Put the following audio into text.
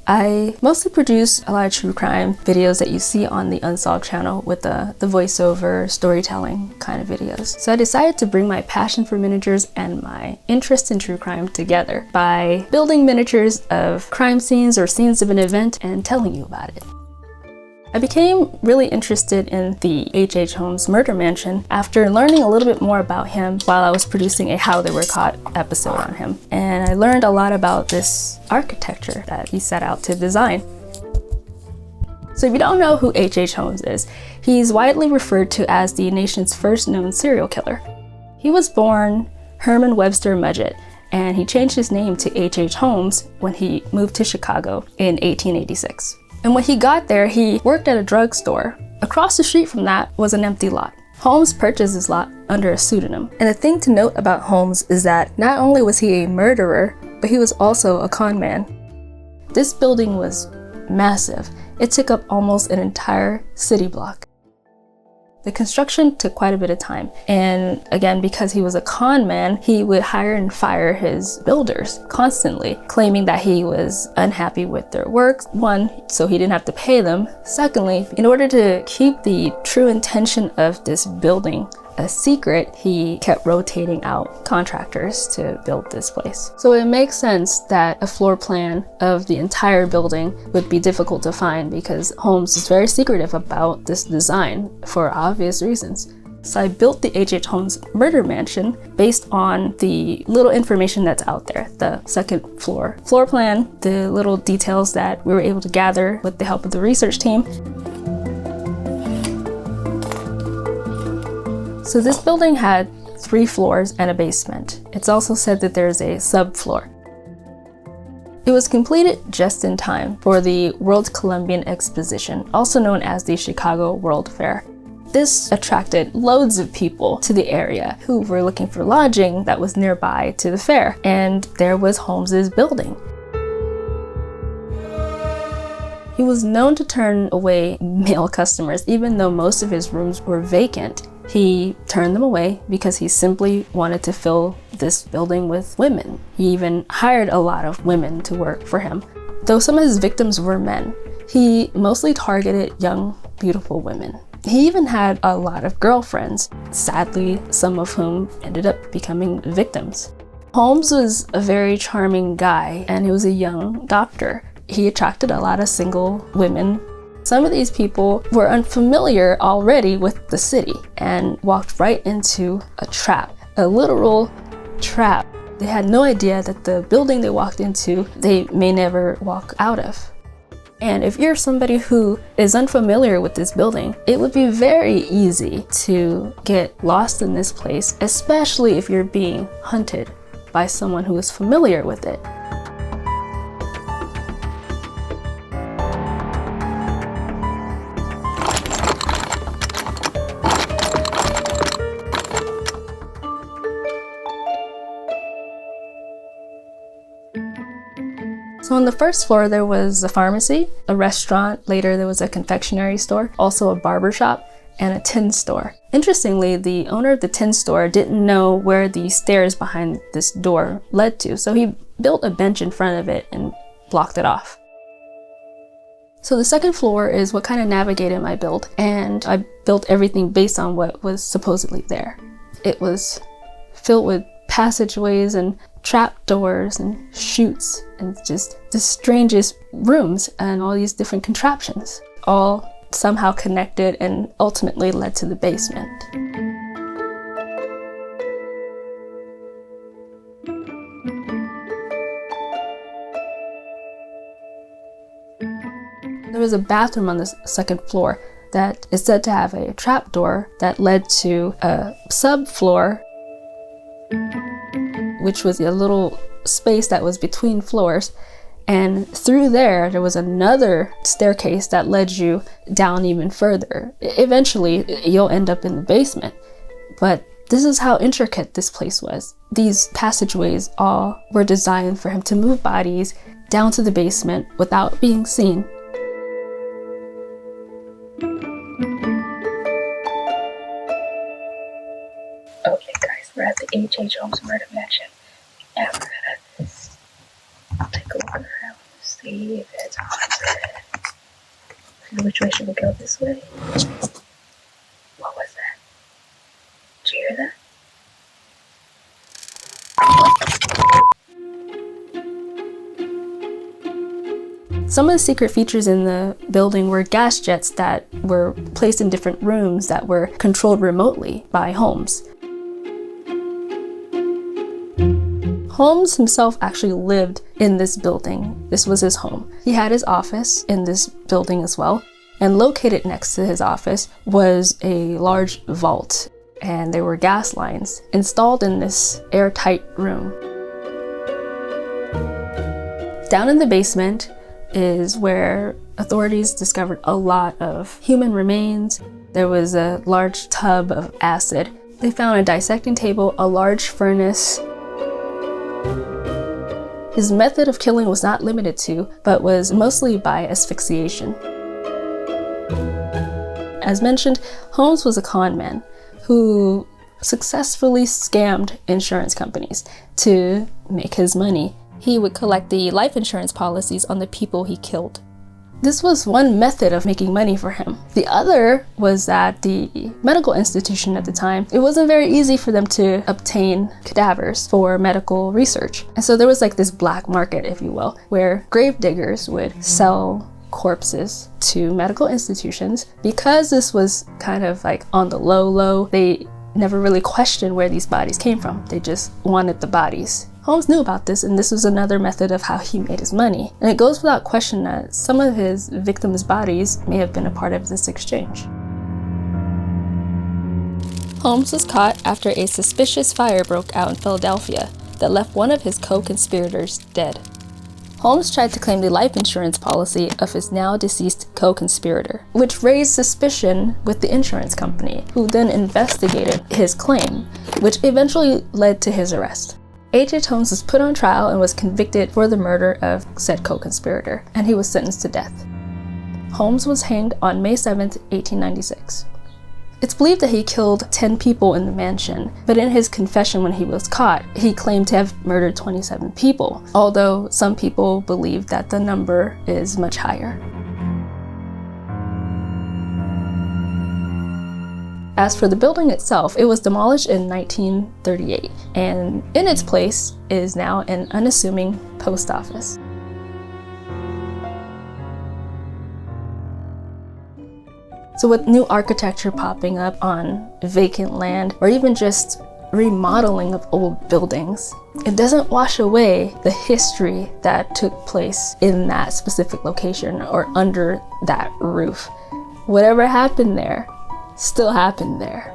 I mostly produce a lot of true crime videos that you see on the Unsolved channel with the voiceover storytelling kind of videos. So I decided to bring my passion for miniatures and my interest in true crime together by building miniatures of crime scenes or scenes of an event and telling you about it. I became really interested in the H.H. Holmes Murder Mansion after learning a little bit more about him while I was producing a How They Were Caught episode on him. And I learned a lot about this architecture that he set out to design. So if you don't know who H.H. Holmes is, he's widely referred to as the nation's first known serial killer. He was born Herman Webster Mudgett, and he changed his name to H.H. Holmes when he moved to Chicago in 1886. And when he got there, he worked at a drugstore. Across the street from that was an empty lot. Holmes purchased this lot under a pseudonym. And the thing to note about Holmes is that not only was he a murderer, but he was also a con man. This building was massive. It took up almost an entire city block. The construction took quite a bit of time, and again, because he was a con man, he would hire and fire his builders constantly, claiming that he was unhappy with their work. One, so he didn't have to pay them. Secondly, in order to keep the true intention of this building a secret, he kept rotating out contractors to build this place. So it makes sense that a floor plan of the entire building would be difficult to find because Holmes is very secretive about this design for obvious reasons. So I built the H.H. Holmes Murder Mansion based on the little information that's out there, the second floor plan, the little details that we were able to gather with the help of the research team. So this building had 3 floors and a basement. It's also said that there's a subfloor. It was completed just in time for the World Columbian Exposition, also known as the Chicago World Fair. This attracted loads of people to the area who were looking for lodging that was nearby to the fair, and there was Holmes's building. He was known to turn away male customers, even though most of his rooms were vacant. He turned them away because he simply wanted to fill this building with women. He even hired a lot of women to work for him. Though some of his victims were men, he mostly targeted young, beautiful women. He even had a lot of girlfriends, sadly, some of whom ended up becoming victims. Holmes was a very charming guy, and he was a young doctor. He attracted a lot of single women. Some of these people were unfamiliar already with the city and walked right into a trap, a literal trap. They had no idea that the building they walked into, they may never walk out of. And if you're somebody who is unfamiliar with this building, it would be very easy to get lost in this place, especially if you're being hunted by someone who is familiar with it. So on the first floor, there was a pharmacy, a restaurant, later there was a confectionery store, also a barber shop, and a tin store. Interestingly, the owner of the tin store didn't know where the stairs behind this door led to, so he built a bench in front of it and blocked it off. So the second floor is what kind of navigated my build, and I built everything based on what was supposedly there. It was filled with passageways and trap doors and chutes and just the strangest rooms and all these different contraptions, all somehow connected and ultimately led to the basement. There was a bathroom on the second floor that is said to have a trap door that led to a subfloor, which was a little space that was between floors. And through there was another staircase that led you down even further. Eventually, you'll end up in the basement. But this is how intricate this place was. These passageways all were designed for him to move bodies down to the basement without being seen. Okay guys, we're at the H.H. Holmes Murder Mansion, and we're gonna take a look around this. see if it's haunted. Which way should we go? This way? What was that? Did you hear that? Some of the secret features in the building were gas jets that were placed in different rooms that were controlled remotely by Holmes. Holmes himself actually lived in this building. This was his home. He had his office in this building as well, and located next to his office was a large vault, and there were gas lines installed in this airtight room. Down in the basement is where authorities discovered a lot of human remains. There was a large tub of acid. They found a dissecting table, a large furnace. His method of killing was not limited to, but was mostly by asphyxiation. As mentioned, Holmes was a con man who successfully scammed insurance companies to make his money. He would collect the life insurance policies on the people he killed. This was one method of making money for him. The other was that the medical institution at the time, it wasn't very easy for them to obtain cadavers for medical research. And so there was like this black market, if you will, where grave diggers would sell corpses to medical institutions. Because this was kind of like on the low, they never really questioned where these bodies came from. They just wanted the bodies. Holmes knew about this, and this was another method of how he made his money. And it goes without question that some of his victims' bodies may have been a part of this exchange. Holmes was caught after a suspicious fire broke out in Philadelphia that left one of his co-conspirators dead. Holmes tried to claim the life insurance policy of his now deceased co-conspirator, which raised suspicion with the insurance company, who then investigated his claim, which eventually led to his arrest. H.H. Holmes was put on trial and was convicted for the murder of said co-conspirator, and he was sentenced to death. Holmes was hanged on May 7th, 1896. It's believed that he killed 10 people in the mansion, but in his confession when he was caught, he claimed to have murdered 27 people, although some people believe that the number is much higher. As for the building itself, it was demolished in 1938, and in its place is now an unassuming post office. So with new architecture popping up on vacant land, or even just remodeling of old buildings, it doesn't wash away the history that took place in that specific location or under that roof. Whatever happened there still happened there.